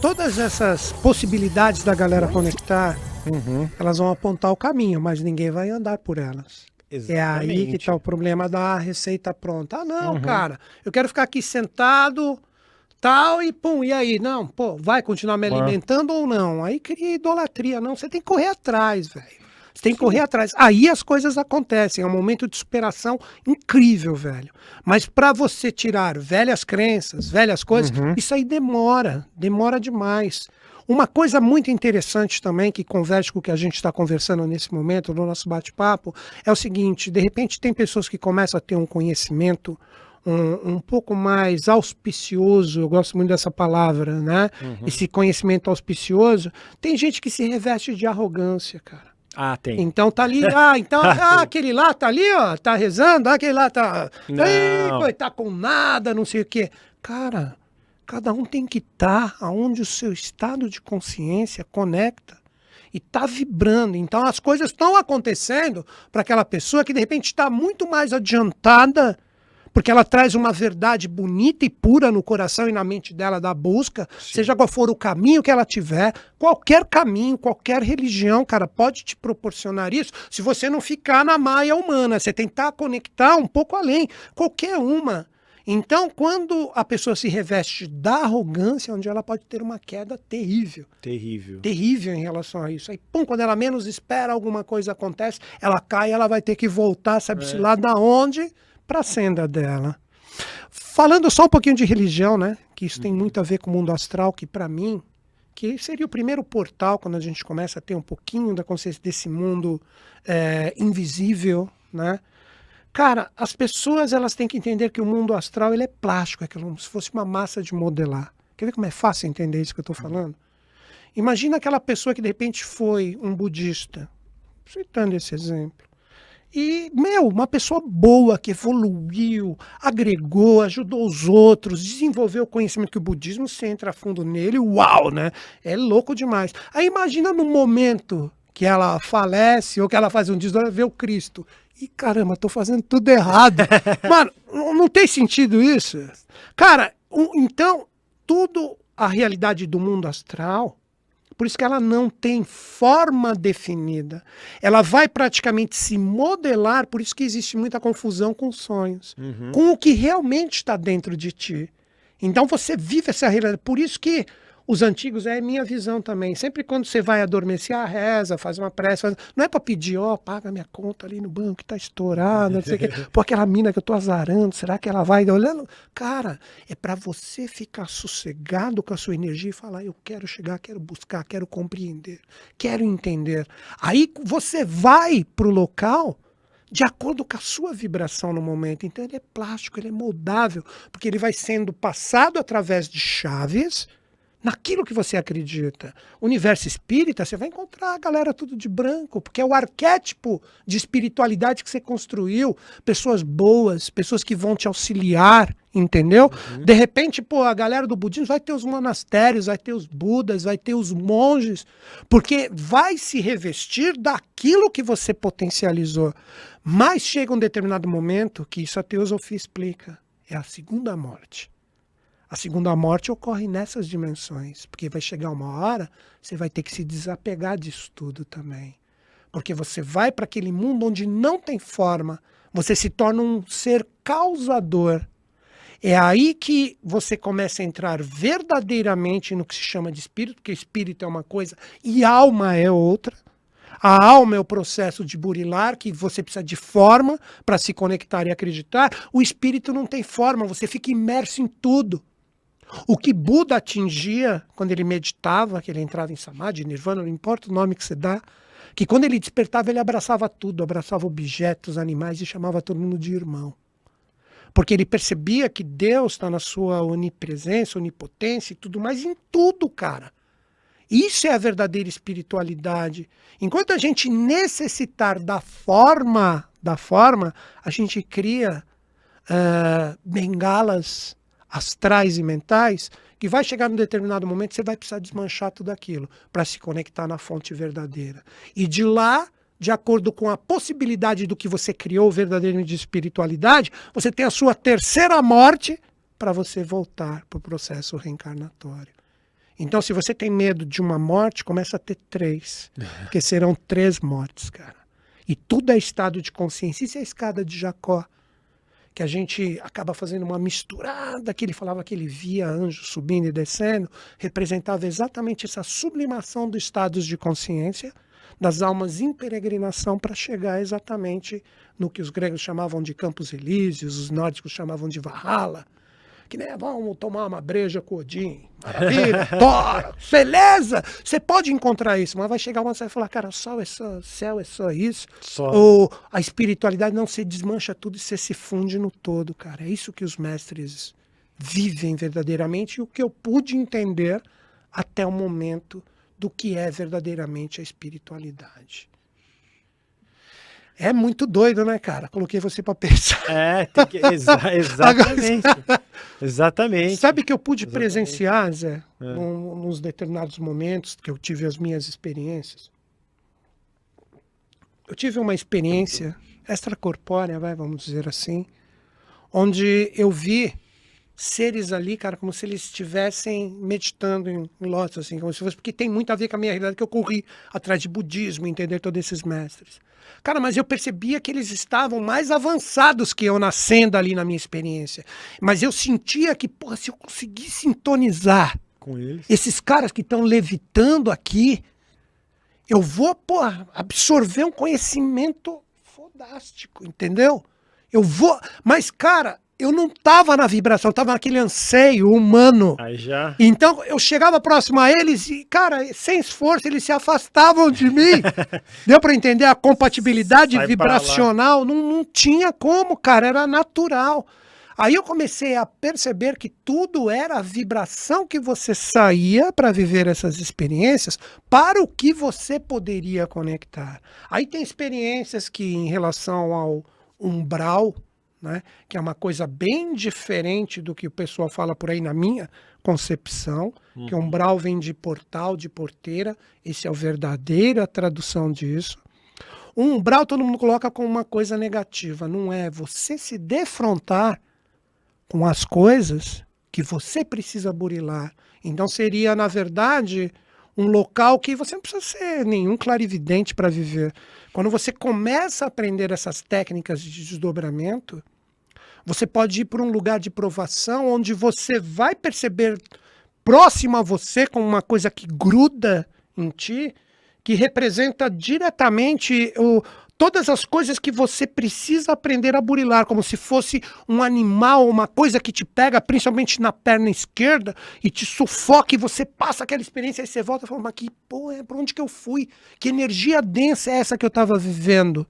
Todas essas possibilidades da galera conectar, Uhum. elas vão apontar o caminho, mas ninguém vai andar por elas. É aí que tá o problema da receita pronta. Ah, não, cara, eu quero ficar aqui sentado, tal, e pum, e aí? Não, pô, vai continuar me alimentando ou não? Aí cria idolatria, não. Você tem que correr atrás, velho. Você tem que correr atrás. Aí as coisas acontecem. É um momento de superação incrível, velho. Mas para você tirar velhas crenças, velhas coisas, isso aí demora. Demora demais. Uma coisa muito interessante também, que converge com o que a gente está conversando nesse momento, no nosso bate-papo, é o seguinte: de repente tem pessoas que começam a ter um conhecimento um pouco mais auspicioso, eu gosto muito dessa palavra, né? Esse conhecimento auspicioso, tem gente que se reveste de arrogância, cara. Ah, tem. Então tá ali, aquele lá tá ali, ó, tá rezando, aquele lá tá, tá com nada, não sei o quê. Cara, cada um tem que estar aonde o seu estado de consciência conecta e tá vibrando. Então as coisas estão acontecendo para aquela pessoa que de repente está muito mais adiantada, porque ela traz uma verdade bonita e pura no coração e na mente dela da busca, seja qual for o caminho que ela tiver, qualquer caminho, qualquer religião, cara, pode te proporcionar isso, se você não ficar na maia humana, você tentar conectar um pouco além, qualquer uma. Então, quando a pessoa se reveste da arrogância, onde ela pode ter uma queda terrível. Terrível. Terrível em relação a isso. Aí, pum, quando ela menos espera, alguma coisa acontece, ela cai, ela vai ter que voltar, sabe-se lá da onde, para a senda dela. Falando só um pouquinho de religião, né? Que isso tem muito a ver com o mundo astral, que para mim, que seria o primeiro portal quando a gente começa a ter um pouquinho da consciência desse mundo invisível, né? Cara, as pessoas elas têm que entender que o mundo astral ele é plástico, é como se fosse uma massa de modelar. Quer ver como é fácil entender isso que eu estou falando? Imagina aquela pessoa que de repente foi um budista, citando esse exemplo. E, uma pessoa boa, que evoluiu, agregou, ajudou os outros, desenvolveu o conhecimento que o budismo, você entra a fundo nele, uau, né? É louco demais. Aí imagina no momento que ela falece ou que ela faz um desdobramento, vê o Cristo. E caramba, tô fazendo tudo errado. Mano, não tem sentido isso? Cara, então, tudo a realidade do mundo astral, por isso que ela não tem forma definida. Ela vai praticamente se modelar, por isso que existe muita confusão com sonhos, com o que realmente está dentro de ti. Então você vive essa realidade. Por isso que os antigos, é minha visão também, sempre quando você vai adormecer, reza, faz uma prece, não é para pedir, paga minha conta ali no banco que tá estourada, não sei o quê, pô, aquela mina que eu tô azarando, será que ela vai olhando? Cara, é para você ficar sossegado com a sua energia e falar, eu quero chegar, quero buscar, quero compreender, quero entender. Aí você vai pro local de acordo com a sua vibração no momento. Então ele é plástico, ele é moldável, porque ele vai sendo passado através de chaves naquilo que você acredita. Universo espírita, você vai encontrar a galera tudo de branco, porque é o arquétipo de espiritualidade que você construiu, pessoas boas, pessoas que vão te auxiliar, entendeu? De repente, pô, a galera do budismo vai ter os monastérios, vai ter os budas, vai ter os monges, porque vai se revestir daquilo que você potencializou. Mas chega um determinado momento que isso a teosofia explica, é a segunda morte. A segunda morte ocorre nessas dimensões, porque vai chegar uma hora, você vai ter que se desapegar disso tudo também. Porque você vai para aquele mundo onde não tem forma, você se torna um ser causador. É aí que você começa a entrar verdadeiramente no que se chama de espírito, porque espírito é uma coisa e alma é outra. A alma é o processo de burilar, que você precisa de forma para se conectar e acreditar. O espírito não tem forma, você fica imerso em tudo. O que Buda atingia quando ele meditava, que ele entrava em Samadhi, Nirvana, não importa o nome que você dá, que quando ele despertava ele abraçava tudo, abraçava objetos, animais e chamava todo mundo de irmão. Porque ele percebia que Deus está na sua onipresença, onipotência e tudo mais, em tudo, cara. Isso é a verdadeira espiritualidade. Enquanto a gente necessitar da forma, a gente cria bengalas astrais e mentais, que vai chegar num determinado momento, você vai precisar desmanchar tudo aquilo para se conectar na fonte verdadeira. E de lá, de acordo com a possibilidade do que você criou verdadeiramente de espiritualidade, você tem a sua terceira morte para você voltar para o processo reencarnatório. Então, se você tem medo de uma morte, começa a ter 3. Porque serão 3 mortes, cara. E tudo é estado de consciência. Isso é a escada de Jacó. Que a gente acaba fazendo uma misturada, que ele falava que ele via anjos subindo e descendo, representava exatamente essa sublimação dos estados de consciência, das almas em peregrinação para chegar exatamente no que os gregos chamavam de Campos Elíseos, os nórdicos chamavam de Valhalla, que nem vamos tomar uma breja com Odin, maravilha, tora, beleza, você pode encontrar isso, mas vai chegar uma hora e falar, cara, céu é só isso, ou a espiritualidade não se desmancha tudo e você se funde no todo, cara, é isso que os mestres vivem verdadeiramente e o que eu pude entender até o momento do que é verdadeiramente a espiritualidade. É muito doido, né, cara? Coloquei você para pensar. Tem que... exatamente. Exatamente. Sabe que eu pude presenciar, Zé, nos determinados momentos que eu tive as minhas experiências? Eu tive uma experiência extracorpórea, vamos dizer assim, onde eu vi seres ali, cara, como se eles estivessem meditando em lótus, assim, como se fosse, porque tem muito a ver com a minha realidade, que eu corri atrás de budismo, entender todos esses mestres. Cara, mas eu percebia que eles estavam mais avançados que eu na senda ali na minha experiência. Mas eu sentia que, porra, se eu conseguir sintonizar com eles, esses caras que estão levitando aqui, eu vou, porra, absorver um conhecimento fodástico, entendeu? Eu vou... Mas, cara, eu não estava na vibração, eu estava naquele anseio humano. Aí já... Então eu chegava próximo a eles e, cara, sem esforço, eles se afastavam de mim. Deu para entender a compatibilidade vibracional? Não tinha como, cara, era natural. Aí eu comecei a perceber que tudo era a vibração que você saía para viver essas experiências para o que você poderia conectar. Aí tem experiências que, em relação ao umbral, né, que é uma coisa bem diferente do que o pessoal fala por aí na minha concepção, que umbral vem de portal, de porteira, esse é a verdadeira tradução disso. O umbral todo mundo coloca como uma coisa negativa, não é? Você se defrontar com as coisas que você precisa burilar. Então seria, na verdade, um local que você não precisa ser nenhum clarividente para viver. Quando você começa a aprender essas técnicas de desdobramento, você pode ir para um lugar de provação onde você vai perceber próximo a você como uma coisa que gruda em ti, que representa diretamente todas as coisas que você precisa aprender a burilar, como se fosse um animal, uma coisa que te pega principalmente na perna esquerda e te sufoca e você passa aquela experiência e você volta e fala, mas que porra, para onde que eu fui? Que energia densa é essa que eu estava vivendo?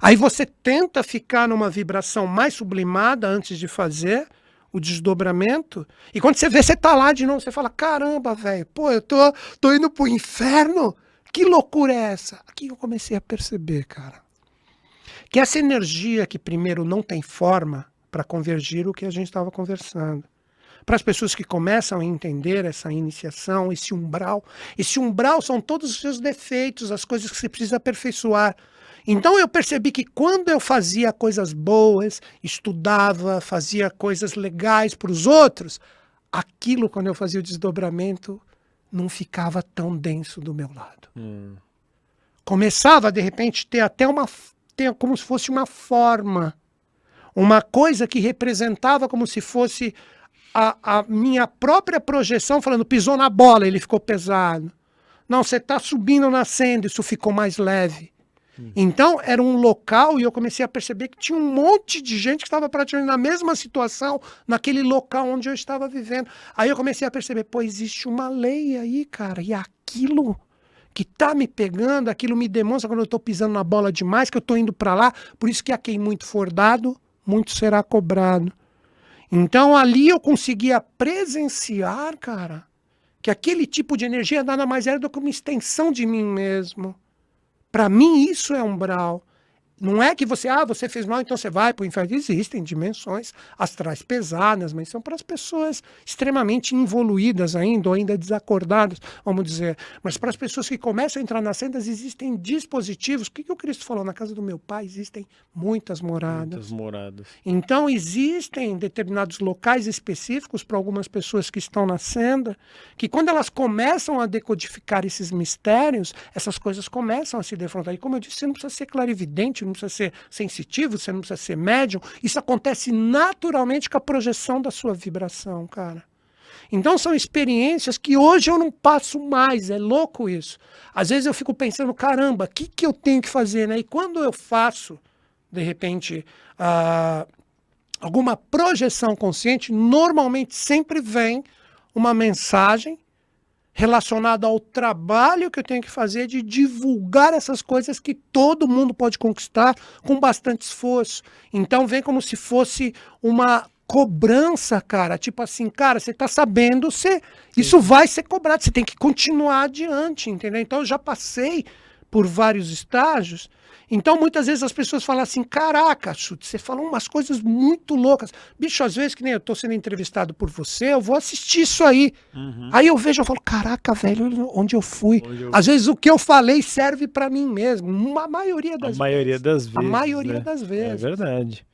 Aí você tenta ficar numa vibração mais sublimada antes de fazer o desdobramento, e quando você vê, você tá lá de novo, você fala, caramba, velho, pô, eu tô indo pro inferno? Que loucura é essa? Aqui eu comecei a perceber, cara, que essa energia que primeiro não tem forma para convergir o que a gente estava conversando. Para as pessoas que começam a entender essa iniciação, esse umbral são todos os seus defeitos, as coisas que você precisa aperfeiçoar. Então eu percebi que quando eu fazia coisas boas, estudava, fazia coisas legais para os outros, aquilo, quando eu fazia o desdobramento, não ficava tão denso do meu lado. Começava, de repente, ter até como se fosse uma forma, uma coisa que representava como se fosse a minha própria projeção, falando, pisou na bola, ele ficou pesado. Não, você está subindo, nascendo, isso ficou mais leve. Então, era um local, e eu comecei a perceber que tinha um monte de gente que estava praticamente na mesma situação, naquele local onde eu estava vivendo. Aí eu comecei a perceber, pô, existe uma lei aí, cara, e aquilo que está me pegando, aquilo me demonstra quando eu estou pisando na bola demais, que eu estou indo para lá, por isso que a quem muito for dado, muito será cobrado. Então, ali eu conseguia presenciar, cara, que aquele tipo de energia nada mais era do que uma extensão de mim mesmo. Para mim, isso é umbral. Não é que você fez mal, então você vai para o inferno. Existem dimensões astrais pesadas, mas são para as pessoas extremamente involuídas ainda, ou ainda desacordadas, vamos dizer. Mas para as pessoas que começam a entrar nas sendas, existem dispositivos. O que o Cristo falou? Na casa do meu pai existem muitas moradas. Muitas moradas. Então, existem determinados locais específicos para algumas pessoas que estão na senda, que quando elas começam a decodificar esses mistérios, essas coisas começam a se defrontar. E como eu disse, você não precisa ser clarividente, não precisa ser sensitivo, você não precisa ser médium. Isso acontece naturalmente com a projeção da sua vibração, cara. Então são experiências que hoje eu não passo mais, é louco isso. Às vezes eu fico pensando, caramba, o que eu tenho que fazer, né? E quando eu faço, de repente, alguma projeção consciente, normalmente sempre vem uma mensagem relacionada ao trabalho que eu tenho que fazer de divulgar essas coisas que todo mundo pode conquistar com bastante esforço. Então vem como se fosse uma cobrança, cara, tipo assim, cara, você tá sabendo, isso vai ser cobrado, você tem que continuar adiante, entendeu? Então eu já passei por vários estágios. Então, muitas vezes as pessoas falam assim, caraca, Chute, você falou umas coisas muito loucas. Bicho, às vezes que nem eu tô sendo entrevistado por você, eu vou assistir isso aí. Aí eu vejo, eu falo, caraca, velho, onde eu fui? Às vezes o que eu falei serve pra mim mesmo. A maioria das vezes. A maioria das vezes. A maioria das É vezes. verdade.